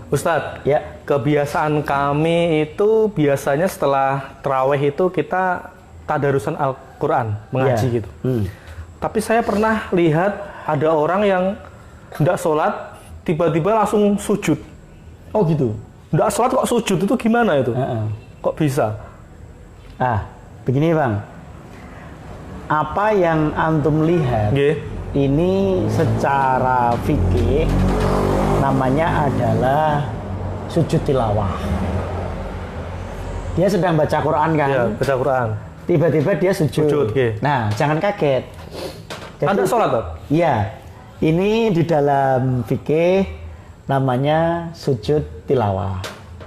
Ustadz, Ya. kebiasaan kami itu biasanya setelah terawih itu kita tadarusan Al-Quran, mengaji Ya. gitu. Tapi saya pernah lihat ada orang yang tidak sholat, tiba-tiba langsung sujud. Oh gitu. Tidak sholat kok sujud, itu gimana itu? Kok bisa? Begini Bang. Apa yang antum lihat Nggih. ini secara fikih namanya adalah sujud tilawah. Dia sedang baca Quran kan? Ya, baca Quran. Tiba-tiba dia sujud. Sujud, nggih. Nah, jangan kaget. Anda sholat, Pak? Iya. Ini di dalam fikih namanya sujud tilawah.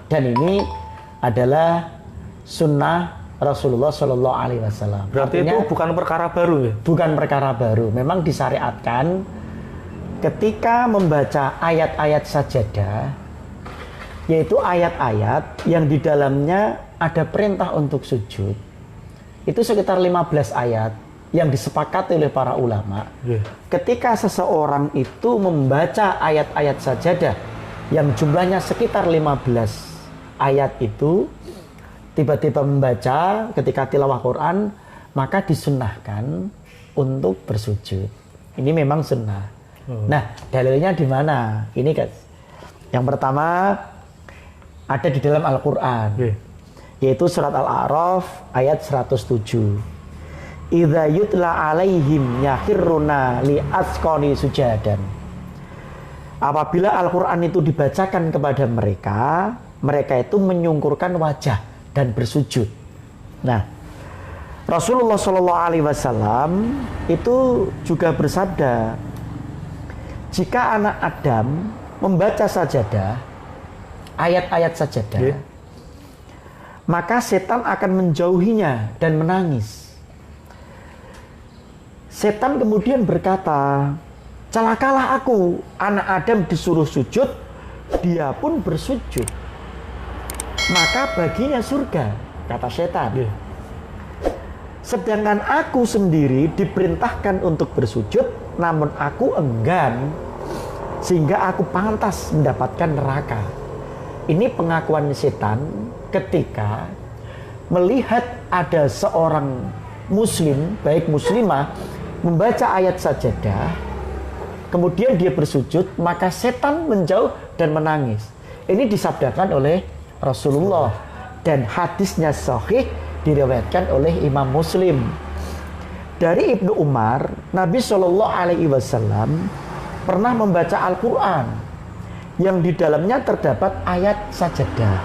Dan ini adalah sunnah Rasulullah Shallallahu Alaihi Wasallam. Berarti artinya, itu bukan perkara baru ya? bukan perkara baru. Memang disyariatkan ketika membaca ayat-ayat sajadah, yaitu ayat-ayat yang di dalamnya ada perintah untuk sujud. Itu sekitar 15 ayat yang disepakati oleh para ulama. Ketika seseorang itu membaca ayat-ayat sajadah yang jumlahnya sekitar 15 ayat itu, tiba-tiba membaca ketika tilawah Quran, maka disunnahkan untuk bersujud. Ini memang sunnah. Nah, dalilnya di mana? Ini guys. Yang pertama ada di dalam Al-Quran, yaitu surat Al-A'raf ayat 107. Idza yutla alaihim yakhiruna li asqani sujadan. Apabila Al-Quran itu dibacakan kepada mereka, mereka itu menyungkurkan wajah dan bersujud. Nah, Rasulullah Shallallahu Alaihi Wasallam itu juga bersabda, jika anak Adam membaca sajadah, ayat-ayat sajadah, maka setan akan menjauhinya dan menangis. Setan kemudian berkata, celakalah aku, anak Adam disuruh sujud, dia pun bersujud, maka baginya surga, kata setan. Sedangkan aku sendiri diperintahkan untuk bersujud, namun aku enggan, sehingga aku pantas mendapatkan neraka. Ini pengakuan setan ketika melihat ada seorang muslim, baik muslimah, membaca ayat sajadah, kemudian dia bersujud, maka setan menjauh dan menangis. Ini disabdakan oleh Rasulullah dan hadisnya sahih, diriwayatkan oleh Imam Muslim. Dari Ibnu Umar, Nabi Shallallahu Alaihi Wasallam pernah membaca Al-Quran yang di dalamnya terdapat ayat sajadah.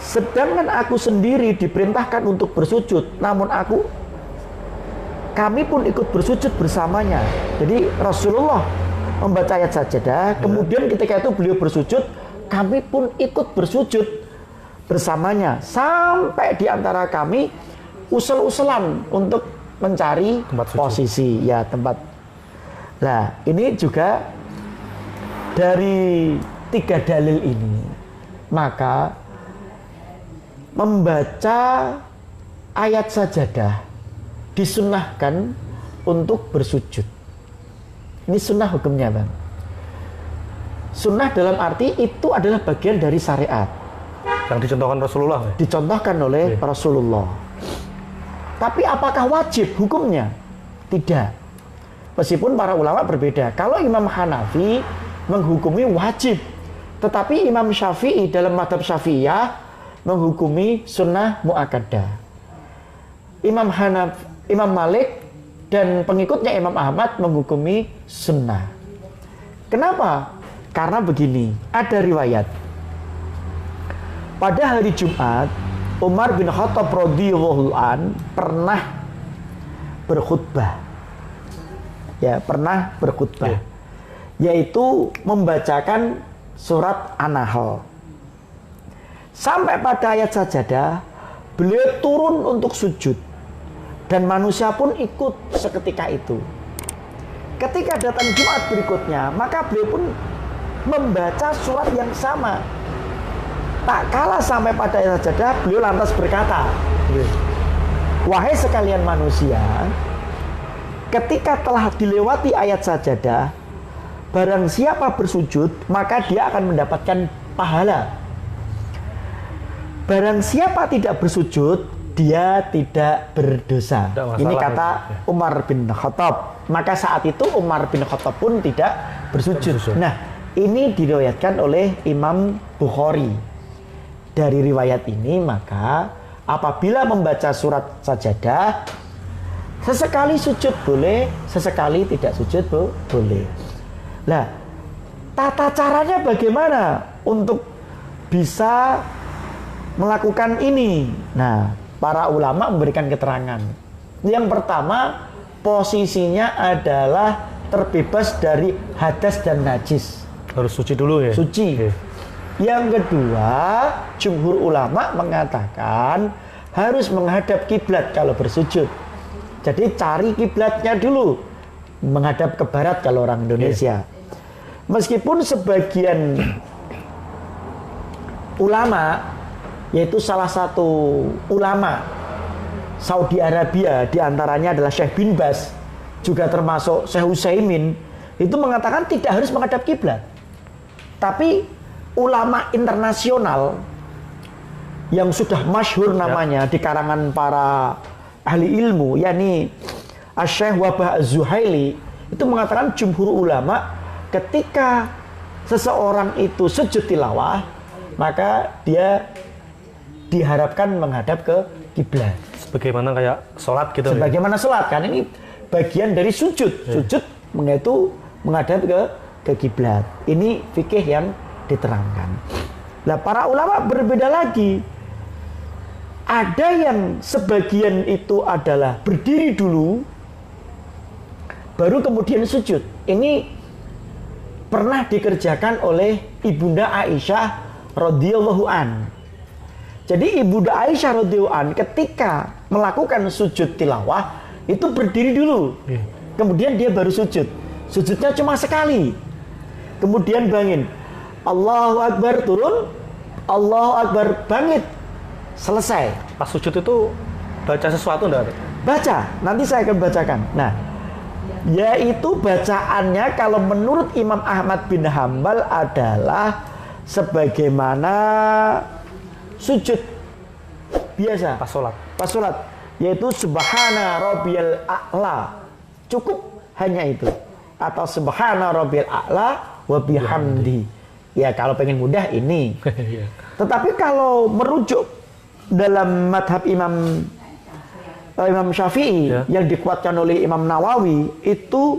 Sedangkan aku sendiri diperintahkan untuk bersujud, namun kami pun ikut bersujud bersamanya. Jadi Rasulullah membaca ayat sajadah, kemudian ketika itu beliau bersujud, kami pun ikut bersujud bersamanya, sampai di antara kami usul-usulan untuk mencari posisi, ya, tempat. Nah, ini juga dari 3 dalil ini, maka membaca ayat sajadah disunnahkan untuk bersujud. Ini sunnah hukumnya, Bang. Sunnah dalam arti itu adalah bagian dari syariat yang dicontohkan Rasulullah. Dicontohkan oleh Rasulullah. Tapi apakah wajib hukumnya? Tidak. Meskipun para ulama berbeda. Kalau Imam Hanafi menghukumi wajib, tetapi Imam Syafi'i dalam mazhab Syafi'iyah menghukumi sunnah muakkadah. Imam Malik dan pengikutnya Imam Ahmad menghukumi sunnah. Kenapa? Karena begini, ada riwayat. Pada hari Jumat, Umar bin Khattab radhiyallahu an pernah berkhutbah. Ya, pernah berkhutbah. Yaitu membacakan surat An-Nahl. Sampai pada ayat sajadah, beliau turun untuk sujud. Dan manusia pun ikut seketika itu. Ketika datang Jumat berikutnya, maka beliau pun membaca surat yang sama. Tak kalah sampai pada ayat sajadah, beliau lantas berkata, wahai sekalian manusia, ketika telah dilewati ayat sajadah, barang siapa bersujud, maka dia akan mendapatkan pahala. Barang siapa tidak bersujud, dia tidak berdosa. Ini kata Umar bin Khattab. Maka saat itu Umar bin Khattab pun tidak bersujud. Nah, ini diriwayatkan oleh Imam Bukhari. Dari riwayat ini, maka apabila membaca surat sajadah, sesekali sujud boleh, sesekali tidak sujud boleh. Nah, tata caranya bagaimana untuk bisa melakukan ini? Nah, para ulama memberikan keterangan. Yang pertama, posisinya adalah terbebas dari hadas dan najis. Harus suci dulu ya? Suci. Okay. Yang kedua, jumhur ulama mengatakan harus menghadap kiblat kalau bersujud. Jadi cari kiblatnya dulu, menghadap ke barat kalau orang Indonesia. Okay. Meskipun sebagian ulama, yaitu salah satu ulama Saudi Arabia, diantaranya adalah Syekh bin Baz, juga termasuk Syekh Utsaimin, itu mengatakan tidak harus menghadap kiblat. Tapi ulama internasional yang sudah masyhur namanya di kalangan para ahli ilmu, yakni Syekh Wahbah Az-Zuhaili, itu mengatakan jumhur ulama ketika seseorang itu sujud tilawah, maka dia diharapkan menghadap ke kiblat. Sebagaimana kayak sholat gitu. Sebagaimana sholat, kan ini bagian dari sujud. Sujud yaitu menghadap ke kiblat. Ini fikih yang diterangkan. Nah, para ulama berbeda lagi. Ada yang sebagian itu adalah berdiri dulu, baru kemudian sujud. Ini pernah dikerjakan oleh Ibunda Aisyah radhiyallahu an. Jadi Ibunda Aisyah radhiyallahu an ketika melakukan sujud tilawah itu berdiri dulu. Kemudian dia baru sujud. Sujudnya cuma sekali. Kemudian bangkit. Allahu Akbar, turun. Allahu Akbar, bangkit. Selesai. Pas sujud itu baca sesuatu enggak? Baca. Nanti saya akan bacakan. Nah, yaitu bacaannya kalau menurut Imam Ahmad bin Hambal adalah sebagaimana sujud biasa Pas sholat. pas sholat, yaitu subhana rabbiyal a'la, cukup hanya itu, atau subhana rabbiyal a'la wa bihamdi. Ya, kalau pengen mudah ini. Tetapi kalau merujuk dalam madhab Imam Syafi'i yang dikuatkan oleh Imam Nawawi, itu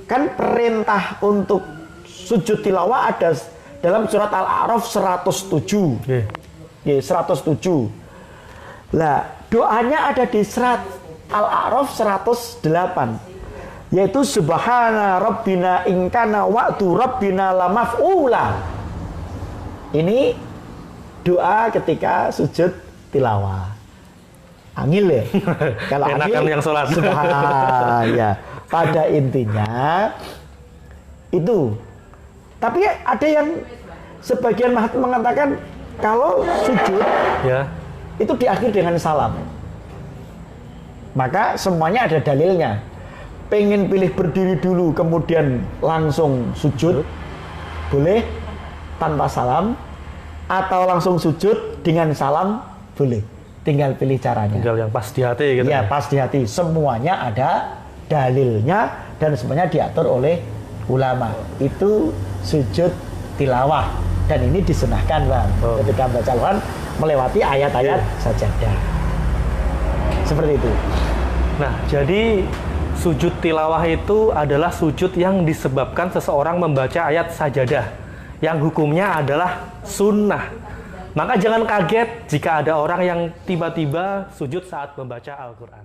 kan perintah untuk sujud tilawah ada dalam surat Al-A'raf 107. 107. Lah, doanya ada di surat Al-A'raf 108. Yaitu subhana rabbina in kana wa'du rabbina lamaf'ula. Ini doa ketika sujud tilawah. Angil ya. Kalau enakan yang sholat. Ya. Pada intinya itu. Tapi ada yang sebagian mengatakan kalau sujud itu diakhiri dengan salam. Maka semuanya ada dalilnya. Pengen pilih berdiri dulu kemudian langsung sujud, boleh tanpa salam, atau langsung sujud dengan salam, boleh. Tinggal pilih caranya. Tinggal yang pas di hati gitu. Ya, pas di hati. Semuanya ada dalilnya dan semuanya diatur oleh ulama. Itu sujud tilawah, dan ini disunahkan, Bang. Ketika baca Al-Quran melewati ayat-ayat sajadah. Seperti itu. Nah, jadi sujud tilawah itu adalah sujud yang disebabkan seseorang membaca ayat sajadah yang hukumnya adalah sunnah. Maka jangan kaget jika ada orang yang tiba-tiba sujud saat membaca Al-Quran.